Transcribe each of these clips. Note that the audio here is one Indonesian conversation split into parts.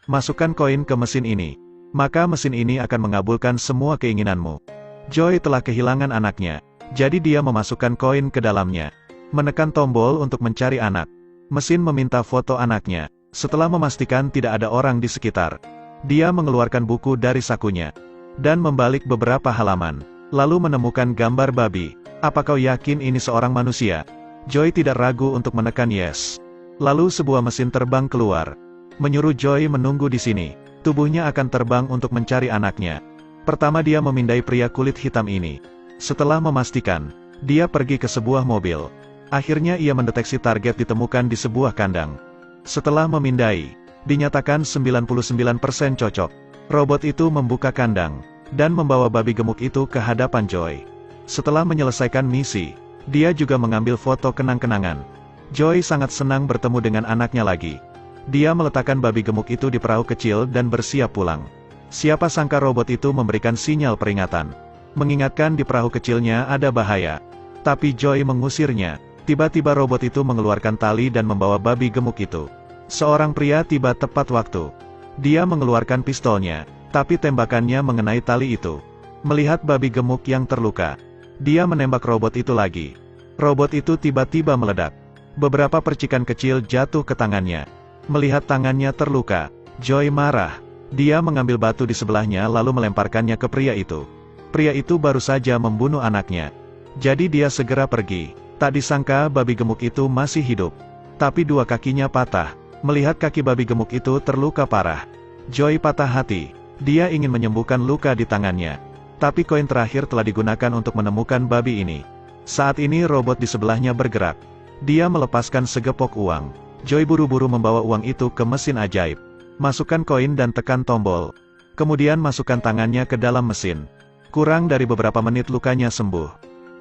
Masukkan koin ke mesin ini. Maka mesin ini akan mengabulkan semua keinginanmu. Joy telah kehilangan anaknya. Jadi dia memasukkan koin ke dalamnya. Menekan tombol untuk mencari anak. Mesin meminta foto anaknya. Setelah memastikan tidak ada orang di sekitar, dia mengeluarkan buku dari sakunya. Dan membalik beberapa halaman. Lalu menemukan gambar babi. Apa kau yakin ini seorang manusia? Joy tidak ragu untuk menekan yes. Lalu sebuah mesin terbang keluar. Menyuruh Joy menunggu di sini. Tubuhnya akan terbang untuk mencari anaknya. Pertama dia memindai pria kulit hitam ini. Setelah memastikan, dia pergi ke sebuah mobil. Akhirnya ia mendeteksi target ditemukan di sebuah kandang. Setelah memindai, dinyatakan 99% cocok. Robot itu membuka kandang, dan membawa babi gemuk itu ke hadapan Joy. Setelah menyelesaikan misi, dia juga mengambil foto kenang-kenangan. Joy sangat senang bertemu dengan anaknya lagi. Dia meletakkan babi gemuk itu di perahu kecil dan bersiap pulang. Siapa sangka robot itu memberikan sinyal peringatan. Mengingatkan di perahu kecilnya ada bahaya. Tapi Joy mengusirnya. Tiba-tiba robot itu mengeluarkan tali dan membawa babi gemuk itu. Seorang pria tiba tepat waktu. Dia mengeluarkan pistolnya, tapi tembakannya mengenai tali itu. Melihat babi gemuk yang terluka, dia menembak robot itu lagi. Robot itu tiba-tiba meledak. Beberapa percikan kecil jatuh ke tangannya. Melihat tangannya terluka, Joy marah. Dia mengambil batu di sebelahnya lalu melemparkannya ke pria itu. Pria itu baru saja membunuh anaknya. Jadi dia segera pergi. Tak disangka babi gemuk itu masih hidup. Tapi dua kakinya patah. Melihat kaki babi gemuk itu terluka parah, Joy patah hati. Dia ingin menyembuhkan luka di tangannya. Tapi koin terakhir telah digunakan untuk menemukan babi ini. Saat ini robot di sebelahnya bergerak. Dia melepaskan segepok uang. Joy buru-buru membawa uang itu ke mesin ajaib. Masukkan koin dan tekan tombol. Kemudian masukkan tangannya ke dalam mesin. Kurang dari beberapa menit lukanya sembuh.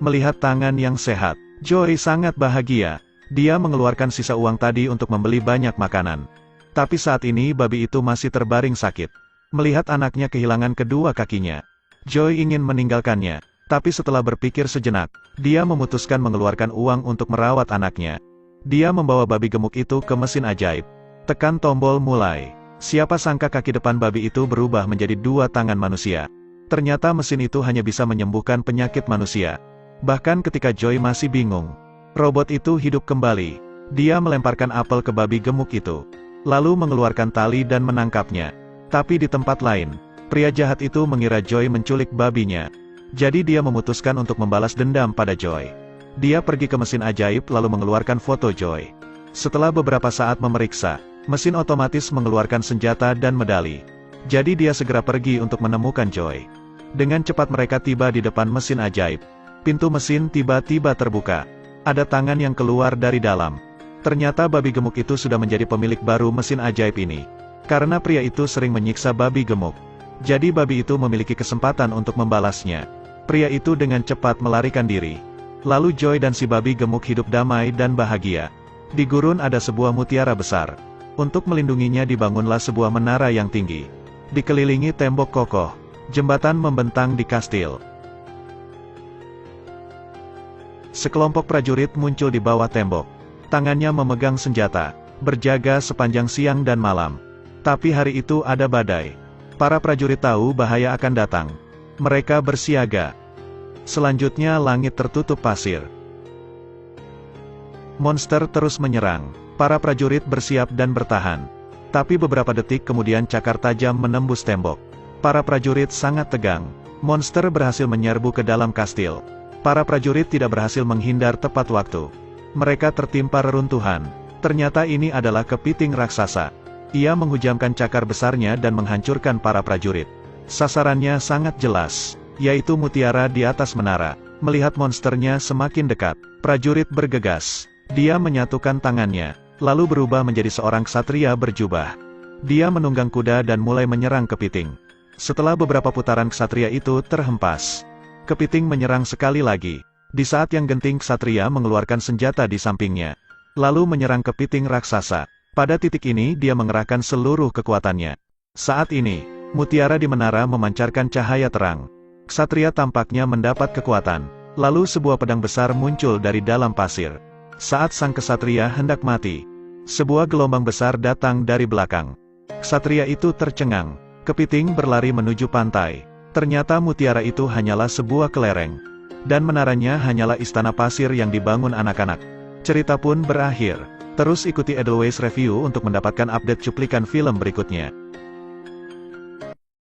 Melihat tangan yang sehat, Joy sangat bahagia. Dia mengeluarkan sisa uang tadi untuk membeli banyak makanan. Tapi saat ini babi itu masih terbaring sakit. Melihat anaknya kehilangan kedua kakinya, Joy ingin meninggalkannya. Tapi setelah berpikir sejenak, dia memutuskan mengeluarkan uang untuk merawat anaknya. Dia membawa babi gemuk itu ke mesin ajaib. Tekan tombol mulai. Siapa sangka kaki depan babi itu berubah menjadi dua tangan manusia. Ternyata mesin itu hanya bisa menyembuhkan penyakit manusia. Bahkan ketika Joy masih bingung, robot itu hidup kembali. Dia melemparkan apel ke babi gemuk itu. Lalu mengeluarkan tali dan menangkapnya. Tapi di tempat lain, pria jahat itu mengira Joy menculik babinya. Jadi dia memutuskan untuk membalas dendam pada Joy. Dia pergi ke mesin ajaib lalu mengeluarkan foto Joy. Setelah beberapa saat memeriksa, mesin otomatis mengeluarkan senjata dan medali. Jadi dia segera pergi untuk menemukan Joy. Dengan cepat mereka tiba di depan mesin ajaib. Pintu mesin tiba-tiba terbuka. Ada tangan yang keluar dari dalam. Ternyata babi gemuk itu sudah menjadi pemilik baru mesin ajaib ini. Karena pria itu sering menyiksa babi gemuk. Jadi babi itu memiliki kesempatan untuk membalasnya. Pria itu dengan cepat melarikan diri. Lalu Joy dan si babi gemuk hidup damai dan bahagia. Di gurun ada sebuah mutiara besar. Untuk melindunginya dibangunlah sebuah menara yang tinggi. Dikelilingi tembok kokoh. Jembatan membentang di kastil. Sekelompok prajurit muncul di bawah tembok. Tangannya memegang senjata. Berjaga sepanjang siang dan malam. Tapi hari itu ada badai. Para prajurit tahu bahaya akan datang. Mereka bersiaga. Selanjutnya langit tertutup pasir. Monster terus menyerang. Para prajurit bersiap dan bertahan. Tapi beberapa detik kemudian cakar tajam menembus tembok. Para prajurit sangat tegang. Monster berhasil menyerbu ke dalam kastil. Para prajurit tidak berhasil menghindar tepat waktu. Mereka tertimpa reruntuhan. Ternyata ini adalah kepiting raksasa. Ia menghujamkan cakar besarnya dan menghancurkan para prajurit. Sasarannya sangat jelas, yaitu mutiara di atas menara. Melihat monsternya semakin dekat, prajurit bergegas. Dia menyatukan tangannya, lalu berubah menjadi seorang ksatria berjubah. Dia menunggang kuda dan mulai menyerang kepiting. Setelah beberapa putaran ksatria itu terhempas, kepiting menyerang sekali lagi. Di saat yang genting ksatria mengeluarkan senjata di sampingnya, lalu menyerang kepiting raksasa. Pada titik ini dia mengerahkan seluruh kekuatannya. Saat ini, mutiara di menara memancarkan cahaya terang. Ksatria tampaknya mendapat kekuatan. Lalu sebuah pedang besar muncul dari dalam pasir. Saat sang ksatria hendak mati, sebuah gelombang besar datang dari belakang. Ksatria itu tercengang. Kepiting berlari menuju pantai. Ternyata mutiara itu hanyalah sebuah kelereng. Dan menaranya hanyalah istana pasir yang dibangun anak-anak. Cerita pun berakhir. Terus ikuti Edelweiss Review untuk mendapatkan update cuplikan film berikutnya.